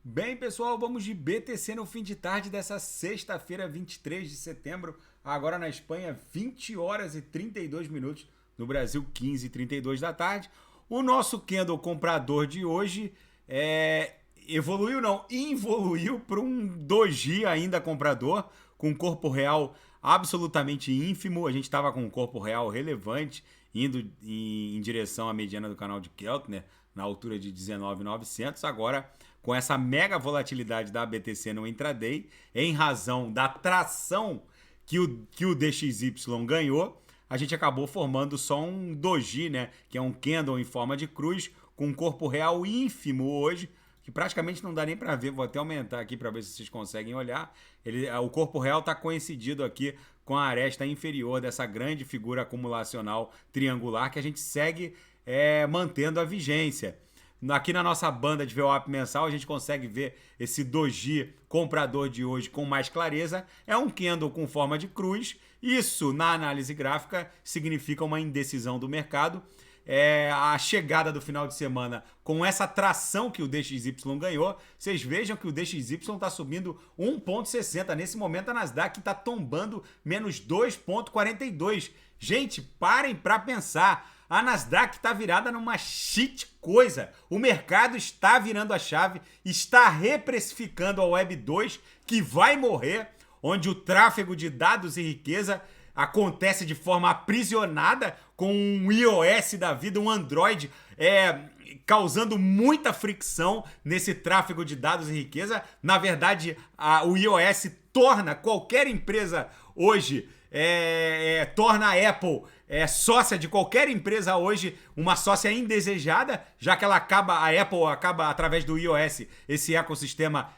Bem, pessoal, vamos de BTC no fim de tarde dessa sexta-feira, 23 de setembro. Agora na Espanha, 20 horas e 32 minutos. No Brasil, 15h32 da tarde. O nosso candle comprador de hoje evoluiu, não, involuiu para um doji ainda comprador, com corpo real absolutamente ínfimo. A gente estava com um corpo real relevante, indo em direção à mediana do canal de Keltner, na altura de 19.900. Agora, com essa mega volatilidade da BTC no intraday, em razão da tração que o DXY ganhou, a gente acabou formando só um doji, né? Que é um candle em forma de cruz, com um corpo real ínfimo hoje, que praticamente não dá nem para ver. Vou até aumentar aqui para ver se vocês conseguem olhar. O corpo real está coincidido aqui com a aresta inferior dessa grande figura acumulacional triangular que a gente segue mantendo a vigência. Aqui na nossa banda de VWAP mensal, a gente consegue ver esse doji comprador de hoje com mais clareza. É um candle com forma de cruz. Isso, na análise gráfica, significa uma indecisão do mercado. A chegada do final de semana com essa tração que o DXY ganhou. Vocês vejam que o DXY está subindo 1,60. Nesse momento, a Nasdaq está tombando menos 2,42. Gente, parem para pensar. A Nasdaq está virada numa shit coisa. O mercado está virando a chave, está reprecificando a Web 2, que vai morrer, onde o tráfego de dados e riqueza acontece de forma aprisionada, com um iOS da vida, um Android, causando muita fricção nesse tráfego de dados e riqueza. Na verdade, o iOS torna qualquer empresa hoje, torna a Apple sócia de qualquer empresa hoje, uma sócia indesejada, já que a Apple acaba, através do iOS, esse ecossistema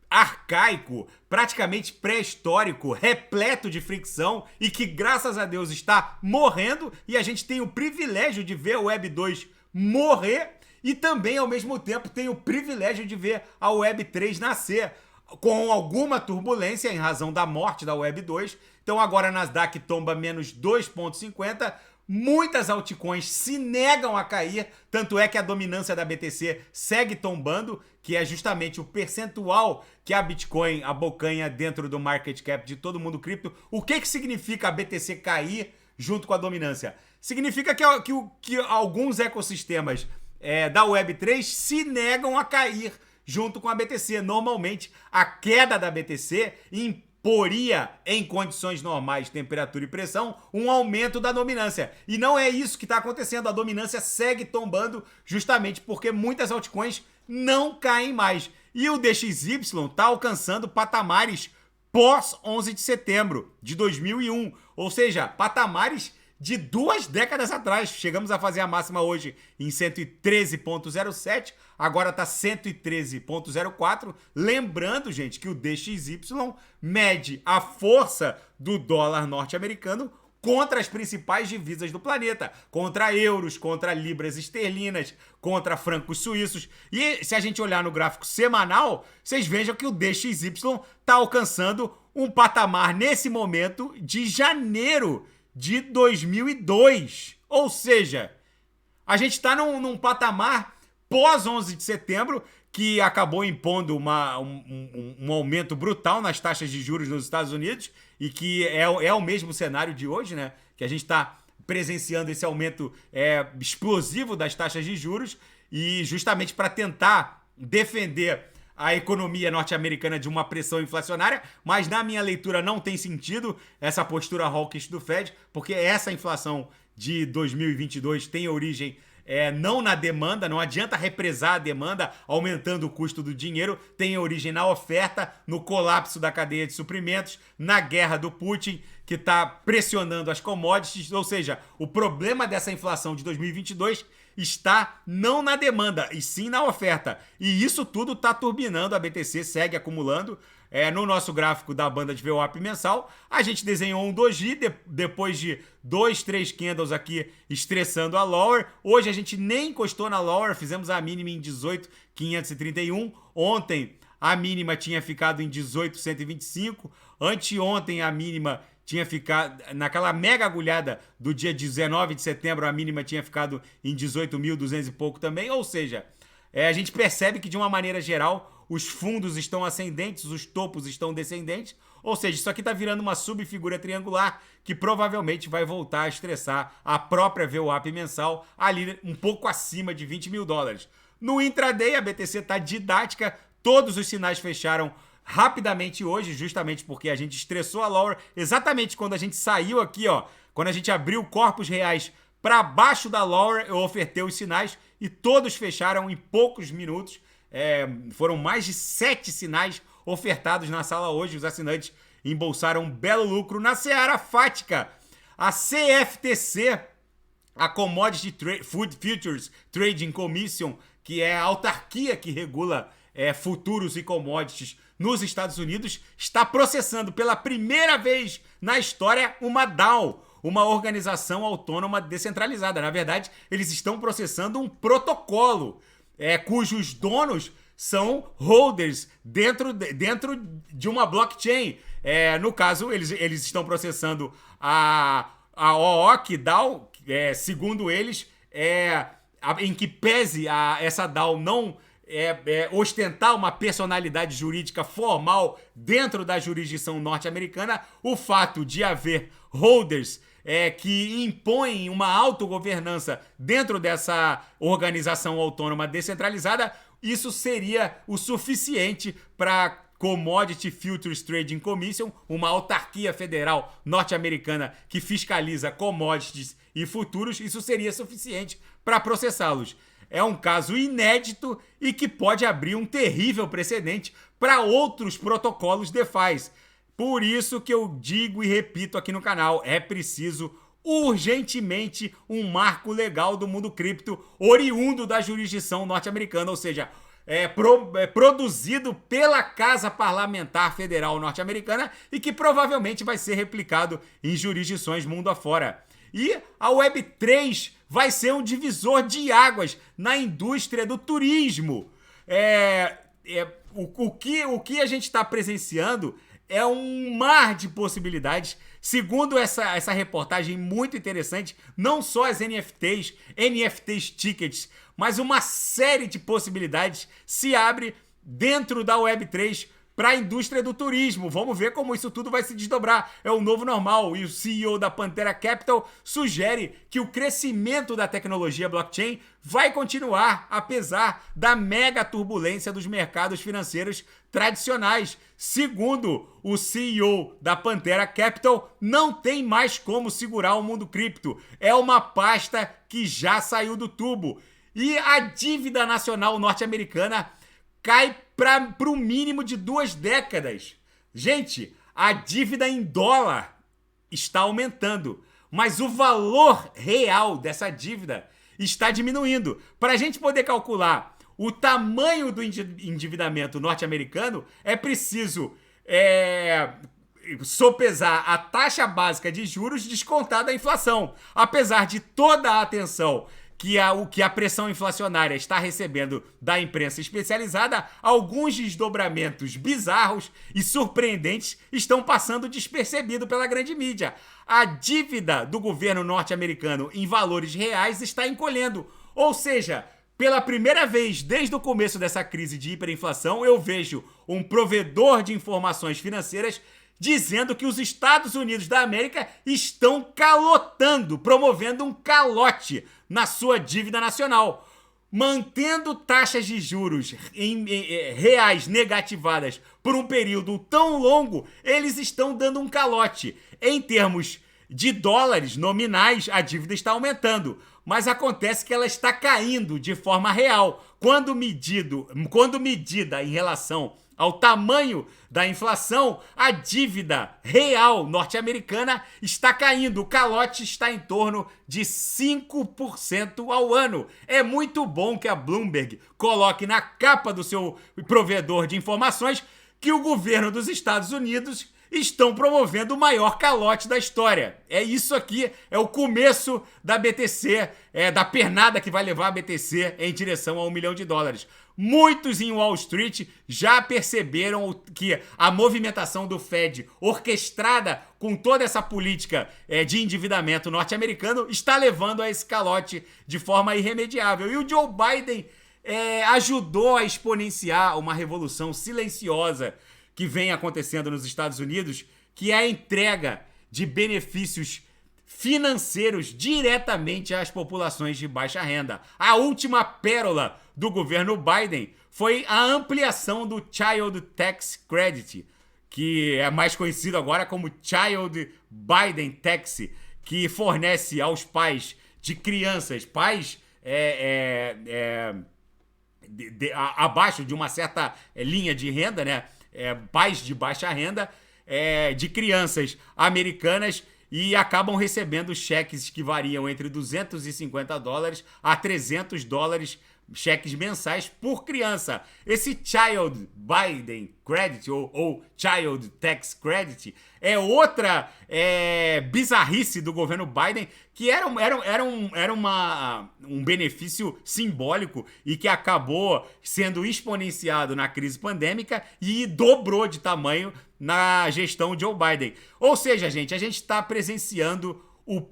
arcaico, praticamente pré-histórico, repleto de fricção e que, graças a Deus, está morrendo, e a gente tem o privilégio de ver a Web 2 morrer e também, ao mesmo tempo, tem o privilégio de ver a Web 3 nascer, com alguma turbulência em razão da morte da Web 2. Então agora a Nasdaq tomba menos 2,50. Muitas altcoins se negam a cair, tanto é que a dominância da BTC segue tombando, que é justamente o percentual que a Bitcoin abocanha dentro do market cap de todo mundo cripto. O que significa a BTC cair junto com a dominância? Significa que alguns ecossistemas da Web3 se negam a cair junto com a BTC. Normalmente, a queda da BTC imporia, em condições normais de temperatura e pressão, um aumento da dominância. E não é isso que está acontecendo. A dominância segue tombando justamente porque muitas altcoins não caem mais. E o DXY está alcançando patamares pós 11 de setembro de 2001. Ou seja, patamares de 2 décadas atrás. Chegamos a fazer a máxima hoje em 113,07, agora está 113,04. Lembrando, gente, que o DXY mede a força do dólar norte-americano contra as principais divisas do planeta, contra euros, contra libras esterlinas, contra francos suíços. E se a gente olhar no gráfico semanal, vocês vejam que o DXY está alcançando um patamar nesse momento de janeiro de 2002. Ou seja, a gente está num patamar pós 11 de setembro que acabou impondo um aumento brutal nas taxas de juros nos Estados Unidos e que é o mesmo cenário de hoje, né? Que a gente está presenciando esse aumento explosivo das taxas de juros e justamente para tentar defender a economia norte-americana de uma pressão inflacionária, mas na minha leitura não tem sentido essa postura hawkish do Fed, porque essa inflação de 2022 tem origem não na demanda, não adianta represar a demanda aumentando o custo do dinheiro, tem origem na oferta, no colapso da cadeia de suprimentos, na guerra do Putin, que está pressionando as commodities. Ou seja, o problema dessa inflação de 2022 está não na demanda, e sim na oferta. E isso tudo está turbinando, a BTC segue acumulando. No nosso gráfico da banda de VWAP mensal, a gente desenhou um doji depois de 2, 3 candles aqui estressando a lower. Hoje a gente nem encostou na lower, fizemos a mínima em 18.531. Ontem a mínima tinha ficado em 18.125. Anteontem a mínima tinha ficado, naquela mega agulhada do dia 19 de setembro, a mínima tinha ficado em 18.200 e pouco também. Ou seja, a gente percebe que, de uma maneira geral, os fundos estão ascendentes, os topos estão descendentes. Ou seja, isso aqui está virando uma subfigura triangular que provavelmente vai voltar a estressar a própria VWAP mensal ali um pouco acima de 20 mil dólares. No intraday, a BTC está didática, todos os sinais fecharam rapidamente hoje, justamente porque a gente estressou a Laura exatamente quando a gente saiu aqui, ó, quando a gente abriu corpos reais para baixo da Laura, eu ofertei os sinais e todos fecharam em poucos minutos. Foram mais de 7 sinais ofertados na sala hoje. Os assinantes embolsaram um belo lucro. Na seara fática, a CFTC, a Commodity Food Futures Trading Commission, que é a autarquia que regula futuros e commodities nos Estados Unidos, está processando pela primeira vez na história uma DAO, uma organização autônoma descentralizada. Na verdade, eles estão processando um protocolo cujos donos são holders dentro de uma blockchain. No caso, eles estão processando a OOC DAO, segundo eles, em que pese essa DAO não ostentar uma personalidade jurídica formal dentro da jurisdição norte-americana, o fato de haver holders que impõem uma autogovernança dentro dessa organização autônoma descentralizada, isso seria o suficiente para Commodity Futures Trading Commission, uma autarquia federal norte-americana que fiscaliza commodities e futuros, isso seria suficiente para processá-los. É um caso inédito e que pode abrir um terrível precedente para outros protocolos DeFi. Por isso que eu digo e repito aqui no canal, é preciso urgentemente um marco legal do mundo cripto oriundo da jurisdição norte-americana, ou seja, produzido pela Casa Parlamentar Federal norte-americana e que provavelmente vai ser replicado em jurisdições mundo afora. E a Web3 vai ser um divisor de águas na indústria do turismo. O que a gente está presenciando é um mar de possibilidades. Segundo essa reportagem muito interessante, não só as NFTs tickets, mas uma série de possibilidades se abre dentro da Web3 para a indústria do turismo. Vamos ver como isso tudo vai se desdobrar. É o novo normal. E o CEO da Pantera Capital sugere que o crescimento da tecnologia blockchain vai continuar, apesar da mega turbulência dos mercados financeiros tradicionais. Segundo o CEO da Pantera Capital, não tem mais como segurar o mundo cripto. É uma pasta que já saiu do tubo. E a dívida nacional norte-americana cai para o mínimo de 2 décadas. Gente, a dívida em dólar está aumentando, mas o valor real dessa dívida está diminuindo. Para a gente poder calcular o tamanho do endividamento norte-americano, é preciso sopesar a taxa básica de juros descontada da inflação. Apesar de toda a atenção que a pressão inflacionária está recebendo da imprensa especializada, alguns desdobramentos bizarros e surpreendentes estão passando despercebido pela grande mídia. A dívida do governo norte-americano em valores reais está encolhendo. Ou seja, pela primeira vez desde o começo dessa crise de hiperinflação, eu vejo um provedor de informações financeiras dizendo que os Estados Unidos da América estão calotando, promovendo um calote na sua dívida nacional, mantendo taxas de juros reais negativadas por um período tão longo. Eles estão dando um calote. Em termos de dólares nominais, a dívida está aumentando, mas acontece que ela está caindo de forma real. Quando medida em relação ao tamanho da inflação, a dívida real norte-americana está caindo. O calote está em torno de 5% ao ano. É muito bom que a Bloomberg coloque na capa do seu provedor de informações que o governo dos Estados Unidos estão promovendo o maior calote da história. Isso aqui é o começo da BTC, da pernada que vai levar a BTC em direção a $1 milhão. Muitos em Wall Street já perceberam que a movimentação do Fed, orquestrada com toda essa política de endividamento norte-americano, está levando a esse calote de forma irremediável. E o Joe Biden ajudou a exponenciar uma revolução silenciosa que vem acontecendo nos Estados Unidos, que é a entrega de benefícios financeiros diretamente às populações de baixa renda. A última pérola do governo Biden foi a ampliação do Child Tax Credit, que é mais conhecido agora como Child Biden Tax, que fornece aos pais de crianças, pais abaixo de uma certa linha de renda, né? Pais de baixa renda, de crianças americanas, e acabam recebendo cheques que variam entre $250 a $300, cheques mensais por criança. Esse Child Biden Credit, ou Child Tax Credit, é outra bizarrice do governo Biden, que era um benefício simbólico e que acabou sendo exponenciado na crise pandêmica e dobrou de tamanho na gestão Joe Biden. Ou seja, gente, a gente está presenciando,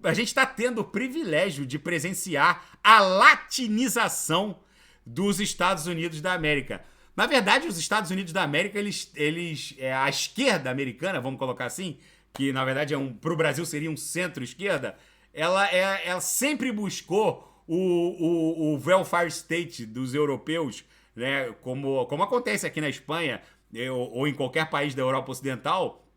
a gente está tendo o privilégio de presenciar a latinização dos Estados Unidos da América. Na verdade, os Estados Unidos da América, a esquerda americana, vamos colocar assim, que na verdade para o Brasil seria um centro-esquerda, ela sempre buscou o welfare state dos europeus, né, como acontece aqui na Espanha, ou em qualquer país da Europa Ocidental.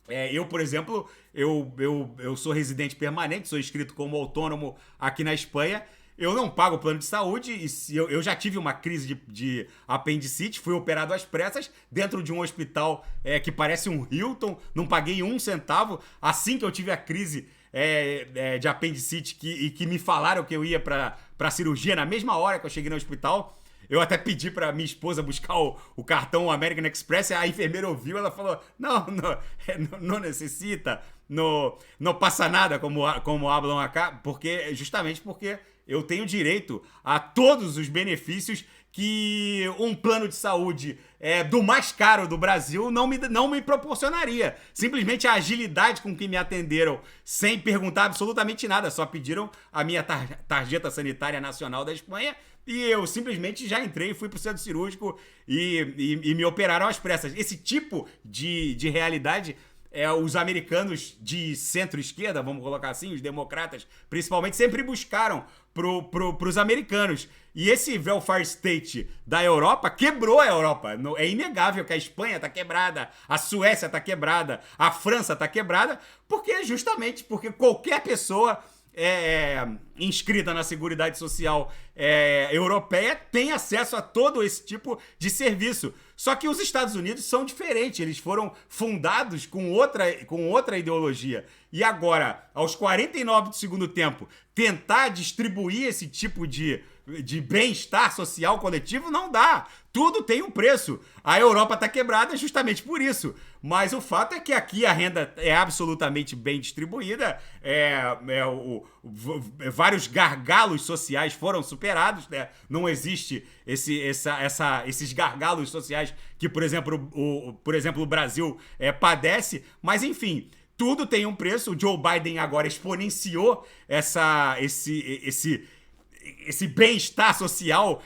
Eu, por exemplo, eu sou residente permanente, sou inscrito como autônomo aqui na Espanha. Eu não pago plano de saúde e eu já tive uma crise de apendicite, fui operado às pressas dentro de um hospital que parece um Hilton, não paguei um centavo. Assim que eu tive a crise de apendicite que me falaram que eu ia para cirurgia na mesma hora que eu cheguei no hospital, eu até pedi para minha esposa buscar o cartão American Express, a enfermeira ouviu, ela falou, não necessita, não passa nada como hablam acá, justamente porque eu tenho direito a todos os benefícios que um plano de saúde do mais caro do Brasil não me proporcionaria. Simplesmente a agilidade com que me atenderam, sem perguntar absolutamente nada, só pediram a minha tarjeta sanitária nacional da Espanha e eu simplesmente já entrei, fui pro centro cirúrgico e me operaram às pressas. Esse tipo de realidade, os americanos de centro-esquerda, vamos colocar assim, os democratas, principalmente, sempre buscaram pros americanos. E esse welfare state da Europa quebrou a Europa. É inegável que a Espanha tá quebrada, a Suécia tá quebrada, a França tá quebrada, justamente porque qualquer pessoa inscrita na Seguridade Social europeia tem acesso a todo esse tipo de serviço. Só que os Estados Unidos são diferentes, eles foram fundados com outra ideologia. E agora, aos 49 do segundo tempo, tentar distribuir esse tipo de bem-estar social coletivo não dá. Tudo tem um preço. A Europa está quebrada justamente por isso. Mas o fato é que aqui a renda é absolutamente bem distribuída. Vários gargalos sociais foram superados, né? Não existe esses gargalos sociais que, por exemplo, o Brasil padece. Mas, enfim, tudo tem um preço. O Joe Biden agora exponenciou esse bem-estar social,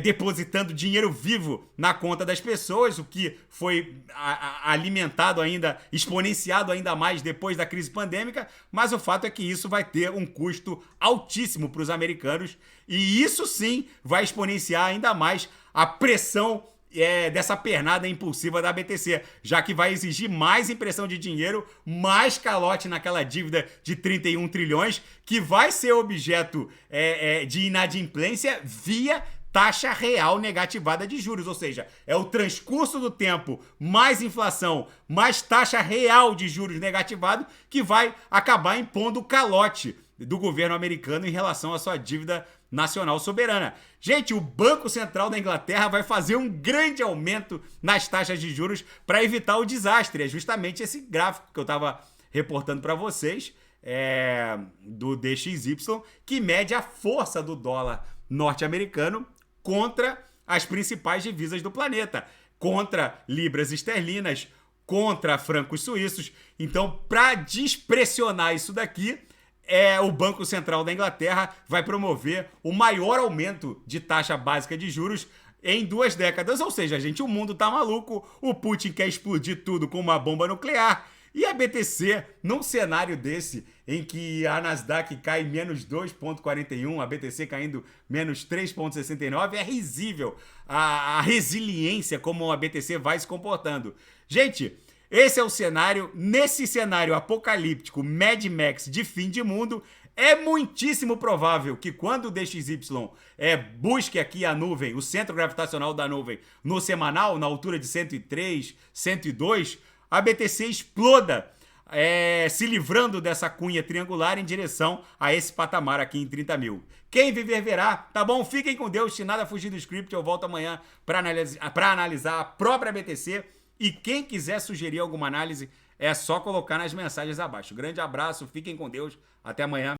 depositando dinheiro vivo na conta das pessoas, o que foi alimentado ainda, exponenciado ainda mais depois da crise pandêmica, mas o fato é que isso vai ter um custo altíssimo para os americanos, e isso sim vai exponenciar ainda mais a pressão dessa pernada impulsiva da BTC, já que vai exigir mais impressão de dinheiro, mais calote naquela dívida de 31 trilhões, que vai ser objeto de inadimplência via taxa real negativada de juros, ou seja, é o transcurso do tempo, mais inflação, mais taxa real de juros negativado, que vai acabar impondo o calote do governo americano em relação à sua dívida nacional soberana. Gente, o Banco Central da Inglaterra vai fazer um grande aumento nas taxas de juros para evitar o desastre. É justamente esse gráfico que eu estava reportando para vocês, do DXY, que mede a força do dólar norte-americano contra as principais divisas do planeta, contra libras esterlinas, contra francos suíços. Então, para despressionar isso daqui, o Banco Central da Inglaterra vai promover o maior aumento de taxa básica de juros em 2 décadas. Ou seja, gente, o mundo tá maluco, o Putin quer explodir tudo com uma bomba nuclear. E a BTC, num cenário desse, em que a Nasdaq cai menos 2,41, a BTC caindo menos 3,69, é risível a resiliência como a BTC vai se comportando. Gente, esse é o cenário. Nesse cenário apocalíptico, Mad Max de fim de mundo, é muitíssimo provável que quando o DXY busque aqui a nuvem, o centro gravitacional da nuvem, no semanal, na altura de 103, 102, a BTC exploda, se livrando dessa cunha triangular em direção a esse patamar aqui em 30 mil. Quem viver verá, tá bom? Fiquem com Deus, se nada fugir do script, eu volto amanhã para analisar a própria BTC. E quem quiser sugerir alguma análise, é só colocar nas mensagens abaixo. Grande abraço, fiquem com Deus, até amanhã.